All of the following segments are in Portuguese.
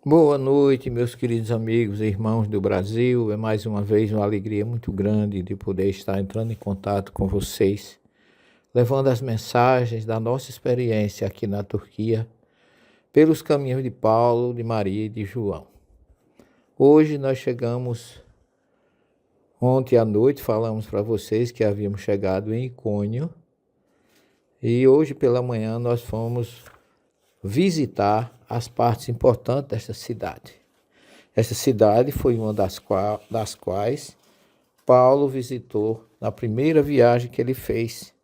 Boa noite, meus queridos amigos e irmãos do Brasil. É mais uma vez uma alegria muito grande de poder estar entrando em contato com vocês, levando as mensagens da nossa experiência aqui na Turquia, pelos caminhos de Paulo, de Maria e de João. Hoje nós chegamos, ontem à noite falamos para vocês que havíamos chegado em Icônio, e hoje pela manhã nós fomos visitar as partes importantes desta cidade. Essa cidade foi uma das quais Paulo visitou na primeira viagem que ele fez.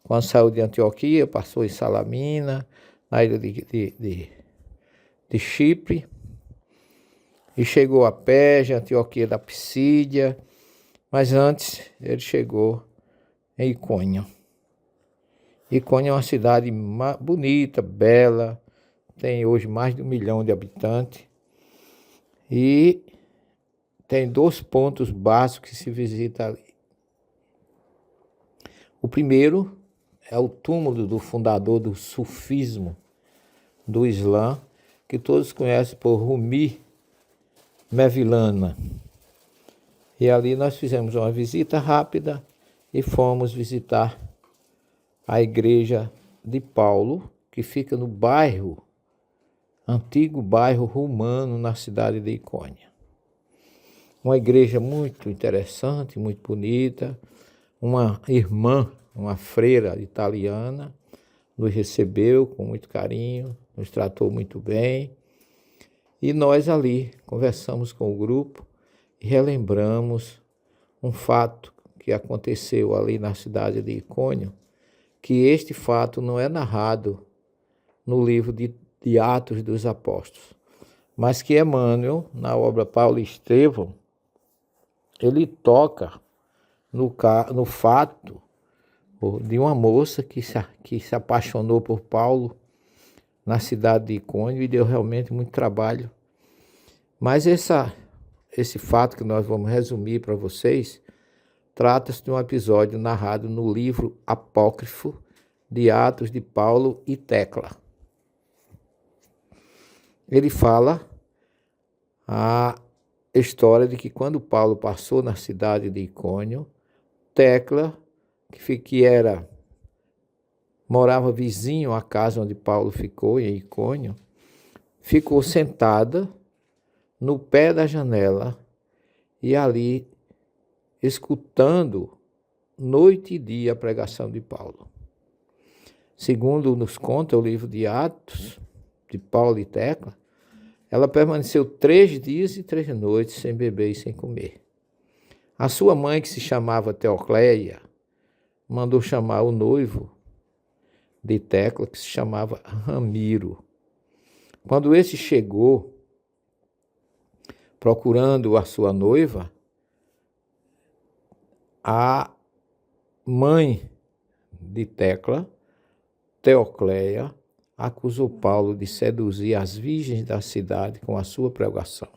Quando saiu de Antioquia, passou em Salamina, na ilha de Chipre, e chegou a Perge, Antioquia da Pisídia, mas antes ele chegou em Icônio. Icônio é uma cidade bonita, bela, tem hoje mais de 1 milhão de habitantes, e tem 2 pontos básicos que se visita ali. O primeiro é o túmulo do fundador do sufismo do Islã, que todos conhecem por Rumi Mevlana. E ali nós fizemos uma visita rápida e fomos visitar a igreja de Paulo, que fica no antigo bairro romano, na cidade de Icônio. Uma igreja muito interessante, muito bonita. Uma irmã, uma freira italiana, nos recebeu com muito carinho, nos tratou muito bem. E nós ali conversamos com o grupo e relembramos um fato que aconteceu ali na cidade de Icônio, que este fato não é narrado no livro de Atos dos Apóstolos, mas que Emmanuel, na obra Paulo e Estevão, ele toca no fato de uma moça que se apaixonou por Paulo na cidade de Icônio e deu realmente muito trabalho. Mas esse fato que nós vamos resumir para vocês, trata-se de um episódio narrado no livro apócrifo de Atos de Paulo e Tecla. Ele fala a história de que quando Paulo passou na cidade de Icônio, Tecla, morava vizinho à casa onde Paulo ficou, em Icônio, ficou sentada no pé da janela e ali escutando noite e dia a pregação de Paulo. Segundo nos conta o livro de Atos, de Paulo e Tecla, ela permaneceu 3 dias e 3 noites sem beber e sem comer. A sua mãe, que se chamava Teocleia, mandou chamar o noivo de Tecla, que se chamava Ramiro. Quando esse chegou, procurando a sua noiva, a mãe de Tecla, Teocleia, acusou Paulo de seduzir as virgens da cidade com a sua pregação.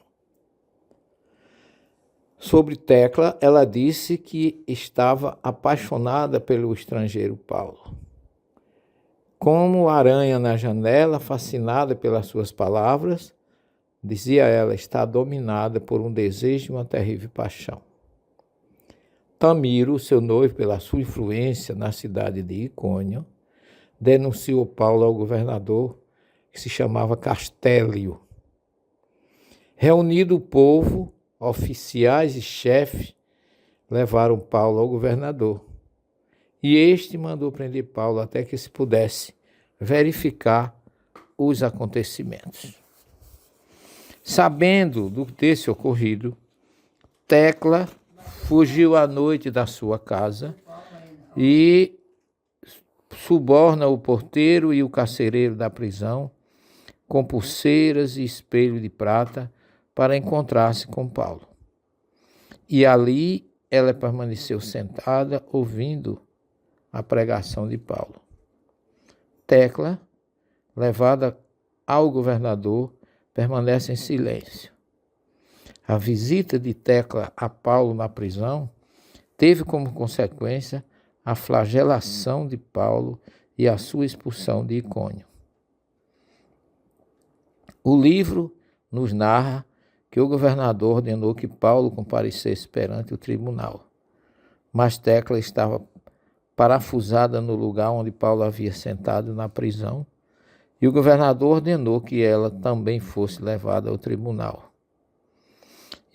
Sobre Tecla, ela disse que estava apaixonada pelo estrangeiro Paulo. Como aranha na janela, fascinada pelas suas palavras, dizia ela, está dominada por um desejo e uma terrível paixão. Tamiro, seu noivo, pela sua influência na cidade de Icônio, denunciou Paulo ao governador, que se chamava Castélio. Reunido o povo, oficiais e chefes levaram Paulo ao governador. E este mandou prender Paulo até que se pudesse verificar os acontecimentos. Sabendo desse ocorrido, Tecla fugiu à noite da sua casa e suborna o porteiro e o carcereiro da prisão com pulseiras e espelho de prata para encontrar-se com Paulo. E ali ela permaneceu sentada ouvindo a pregação de Paulo. Tecla, levada ao governador, permanece em silêncio. A visita de Tecla a Paulo na prisão teve como consequência a flagelação de Paulo e a sua expulsão de Icônio. O livro nos narra que o governador ordenou que Paulo comparecesse perante o tribunal. Mas Tecla estava parafusada no lugar onde Paulo havia sentado na prisão, e o governador ordenou que ela também fosse levada ao tribunal.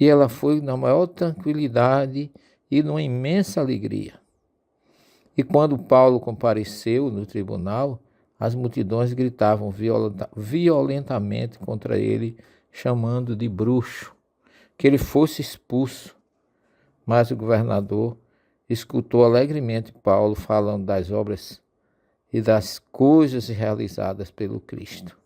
E ela foi na maior tranquilidade e numa imensa alegria. E quando Paulo compareceu no tribunal, as multidões gritavam violentamente contra ele, chamando de bruxo, que ele fosse expulso. Mas o governador escutou alegremente Paulo falando das obras e das coisas realizadas pelo Cristo.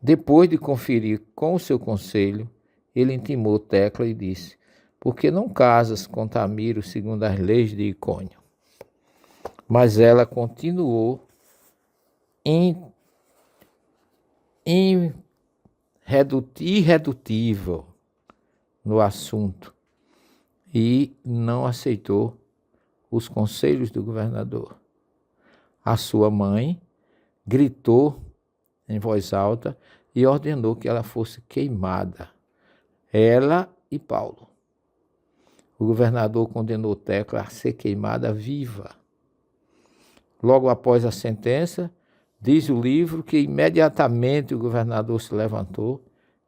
Depois de conferir com o seu conselho, ele intimou Tecla e disse: por que não casas com Tamiro segundo as leis de Icônio? Mas ela continuou irredutível no assunto e não aceitou os conselhos do governador. A sua mãe gritou em voz alta e ordenou que ela fosse queimada, ela e Paulo. O governador condenou Tecla a ser queimada viva. Logo após a sentença, diz o livro que imediatamente o governador se levantou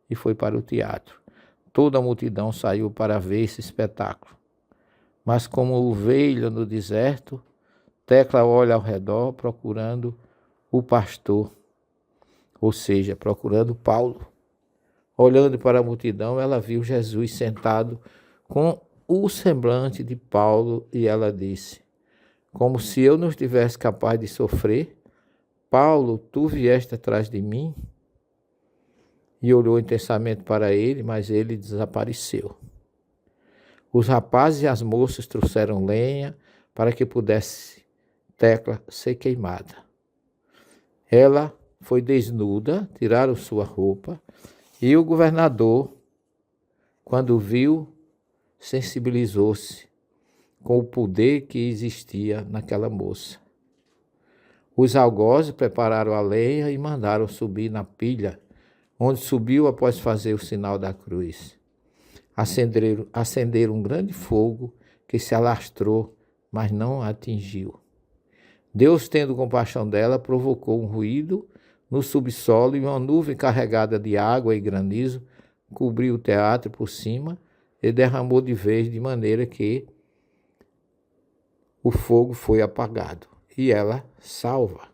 e foi para o teatro. Toda a multidão saiu para ver esse espetáculo. Mas como ovelha no deserto, Tecla olha ao redor procurando o pastor, ou seja, procurando Paulo. Olhando para a multidão, ela viu Jesus sentado com o semblante de Paulo e ela disse: como se eu não estivesse capaz de sofrer, Paulo, tu vieste atrás de mim? E olhou intensamente para ele, mas ele desapareceu. Os rapazes e as moças trouxeram lenha para que pudesse Tecla ser queimada. Ela foi desnuda, tiraram sua roupa, e o governador, quando viu, sensibilizou-se com o poder que existia naquela moça. Os algozes prepararam a lenha e mandaram subir na pilha, onde subiu após fazer o sinal da cruz. Acenderam um grande fogo que se alastrou, mas não a atingiu. Deus, tendo compaixão dela, provocou um ruído no subsolo e uma nuvem carregada de água e granizo cobriu o teatro por cima e derramou de vez, de maneira que o fogo foi apagado. E ela salva.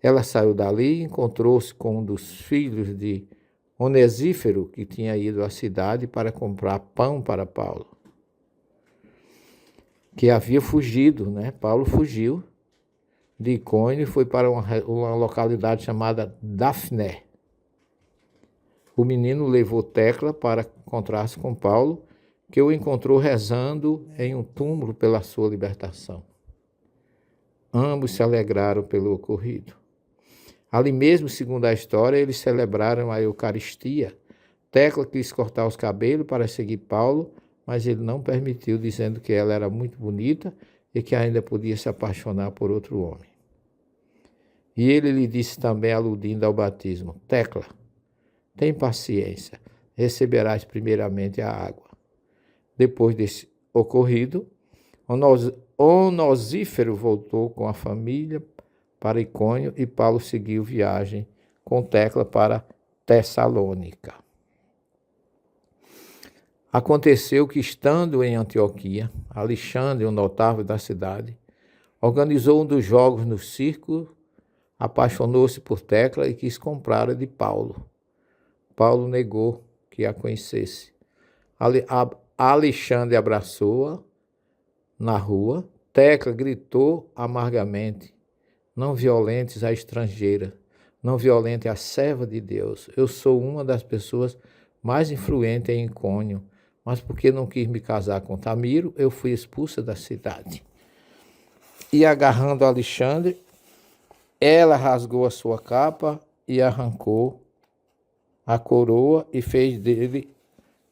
Ela saiu dali e encontrou-se com um dos filhos de Onesífero, que tinha ido à cidade para comprar pão para Paulo, que havia fugido, né? Paulo fugiu de Icônio e foi para uma localidade chamada Dafné. O menino levou Tecla para encontrar-se com Paulo, que o encontrou rezando em um túmulo pela sua libertação. Ambos se alegraram pelo ocorrido. Ali mesmo, segundo a história, eles celebraram a Eucaristia. Tecla quis cortar os cabelos para seguir Paulo, mas ele não permitiu, dizendo que ela era muito bonita e que ainda podia se apaixonar por outro homem. E ele lhe disse também, aludindo ao batismo: Tecla, tem paciência, receberás primeiramente a água. Depois desse ocorrido, Onesífero voltou com a família para Icônio e Paulo seguiu viagem com Tecla para Tessalônica. Aconteceu que, estando em Antioquia, Alexandre, um notável da cidade, organizou um dos jogos no circo, apaixonou-se por Tecla e quis comprá-la de Paulo. Paulo negou que a conhecesse. Alexandre abraçou-a na rua. Tecla gritou amargamente: não violentes a estrangeira, não violente a serva de Deus. Eu sou uma das pessoas mais influentes em Icônio, mas porque não quis me casar com Tamiro, eu fui expulsa da cidade. E agarrando Alexandre, ela rasgou a sua capa e arrancou a coroa e fez dele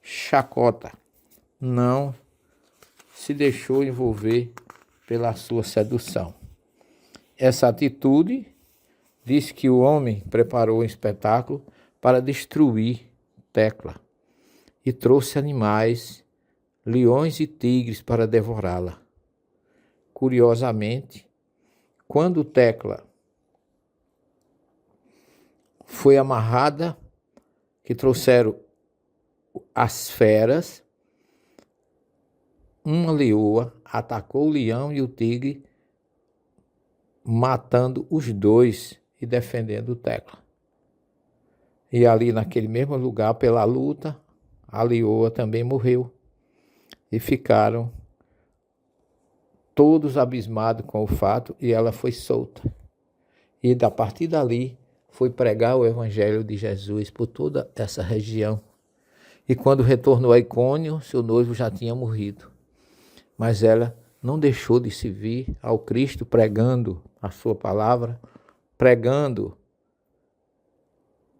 chacota. Não se deixou envolver pela sua sedução. Essa atitude diz que o homem preparou um espetáculo para destruir Tecla e trouxe animais, leões e tigres para devorá-la. Curiosamente, quando Tecla foi amarrada, que trouxeram as feras, uma leoa atacou o leão e o tigre, matando os dois e defendendo Tecla. E ali naquele mesmo lugar, pela luta, a leoa também morreu. E ficaram todos abismados com o fato e ela foi solta. E a partir dali foi pregar o evangelho de Jesus por toda essa região. E quando retornou a Icônio, seu noivo já tinha morrido. Mas ela não deixou de se vir ao Cristo pregando a sua palavra, pregando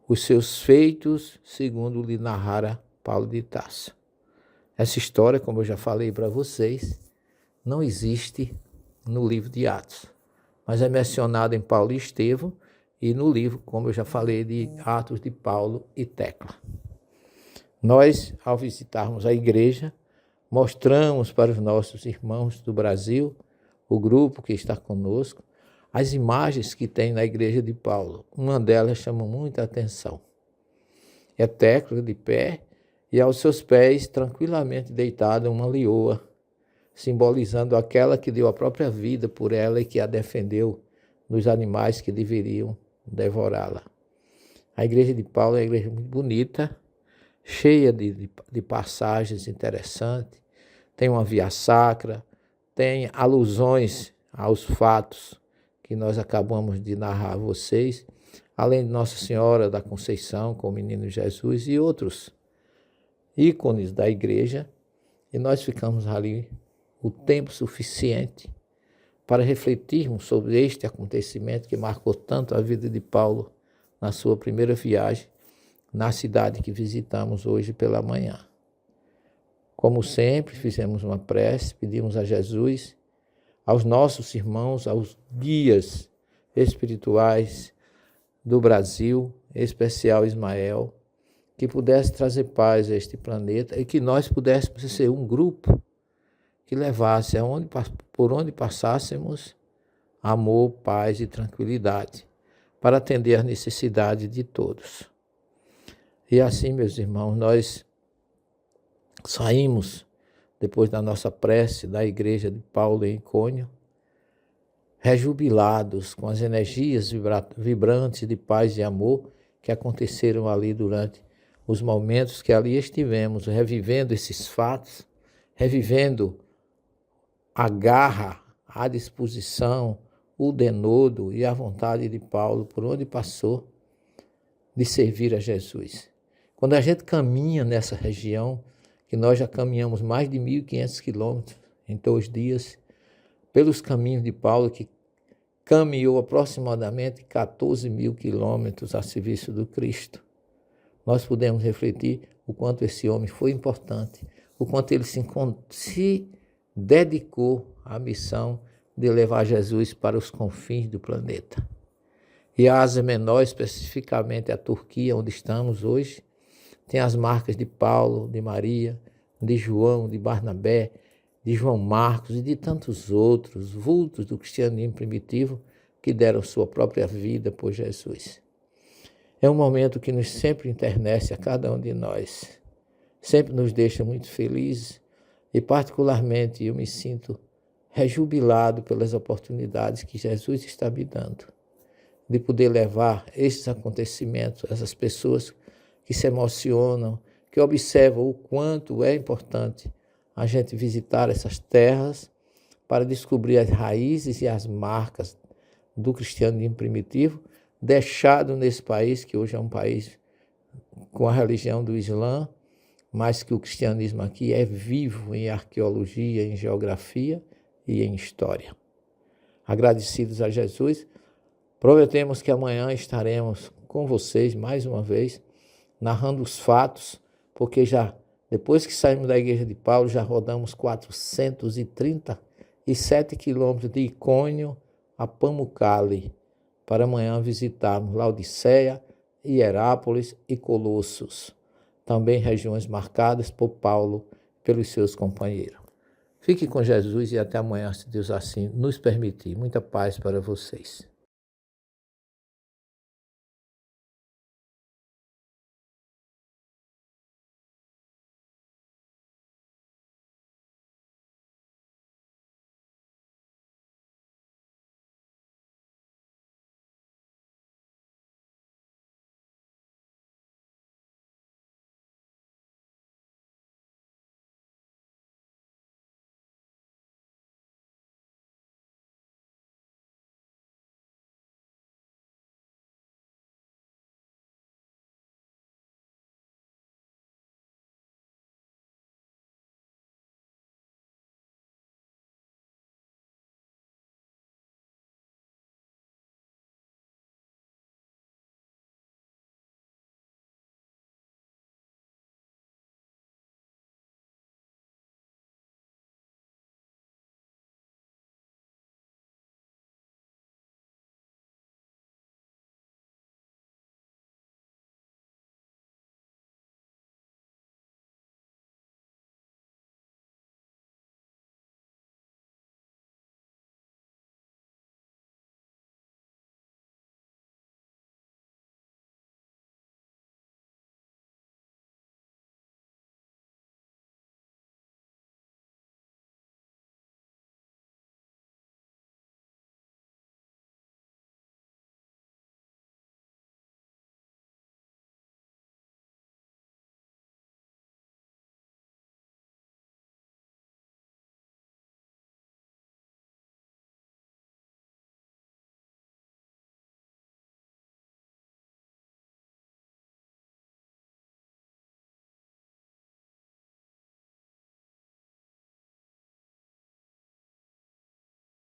os seus feitos, segundo lhe narrara Paulo de Tarso. Essa história, como eu já falei para vocês, não existe no livro de Atos, mas é mencionada em Paulo e Estevão e no livro, como eu já falei, de Atos de Paulo e Tecla. Nós, ao visitarmos a igreja, mostramos para os nossos irmãos do Brasil, o grupo que está conosco, as imagens que tem na igreja de Paulo. Uma delas chama muita atenção. É Tecla de pé e aos seus pés, tranquilamente deitada, uma leoa, simbolizando aquela que deu a própria vida por ela e que a defendeu dos animais que deveriam devorá-la. A igreja de Paulo é uma igreja muito bonita, cheia de passagens interessantes, tem uma via sacra, tem alusões aos fatos que nós acabamos de narrar a vocês, além de Nossa Senhora da Conceição com o Menino Jesus e outros ícones da igreja, e nós ficamos ali o tempo suficiente para refletirmos sobre este acontecimento que marcou tanto a vida de Paulo na sua primeira viagem na cidade que visitamos hoje pela manhã. Como sempre, fizemos uma prece, pedimos a Jesus, aos nossos irmãos, aos guias espirituais do Brasil, em especial Ismael, que pudesse trazer paz a este planeta e que nós pudéssemos ser um grupo que levasse por onde passássemos amor, paz e tranquilidade para atender às necessidades de todos. E assim, meus irmãos, nós saímos, depois da nossa prece da igreja de Paulo em Icônio, rejubilados com as energias vibrantes de paz e amor que aconteceram ali durante os momentos que ali estivemos, revivendo esses fatos, revivendo a garra, a disposição, o denodo e a vontade de Paulo, por onde passou, de servir a Jesus. Quando a gente caminha nessa região, que nós já caminhamos mais de 1.500 quilômetros em 2 dias, pelos caminhos de Paulo, que caminhou aproximadamente 14.000 quilômetros a serviço do Cristo, nós podemos refletir o quanto esse homem foi importante, o quanto ele se dedicou à missão de levar Jesus para os confins do planeta. E a Ásia Menor, especificamente a Turquia, onde estamos hoje, tem as marcas de Paulo, de Maria, de João, de Barnabé, de João Marcos e de tantos outros vultos do cristianismo primitivo que deram sua própria vida por Jesus. É um momento que nos sempre enternece a cada um de nós, sempre nos deixa muito felizes e particularmente eu me sinto rejubilado pelas oportunidades que Jesus está me dando de poder levar esses acontecimentos, essas pessoas que se emocionam, que observam o quanto é importante a gente visitar essas terras para descobrir as raízes e as marcas do cristianismo primitivo, deixado nesse país, que hoje é um país com a religião do Islã, mas que o cristianismo aqui é vivo em arqueologia, em geografia e em história. Agradecidos a Jesus, prometemos que amanhã estaremos com vocês mais uma vez, narrando os fatos, porque já depois que saímos da igreja de Paulo, já rodamos 437 quilômetros de Icônio a Pamukkale, para amanhã visitarmos Laodiceia Hierápolis e Colossos, também regiões marcadas por Paulo e pelos seus companheiros. Fique com Jesus e até amanhã, se Deus assim nos permitir. Muita paz para vocês.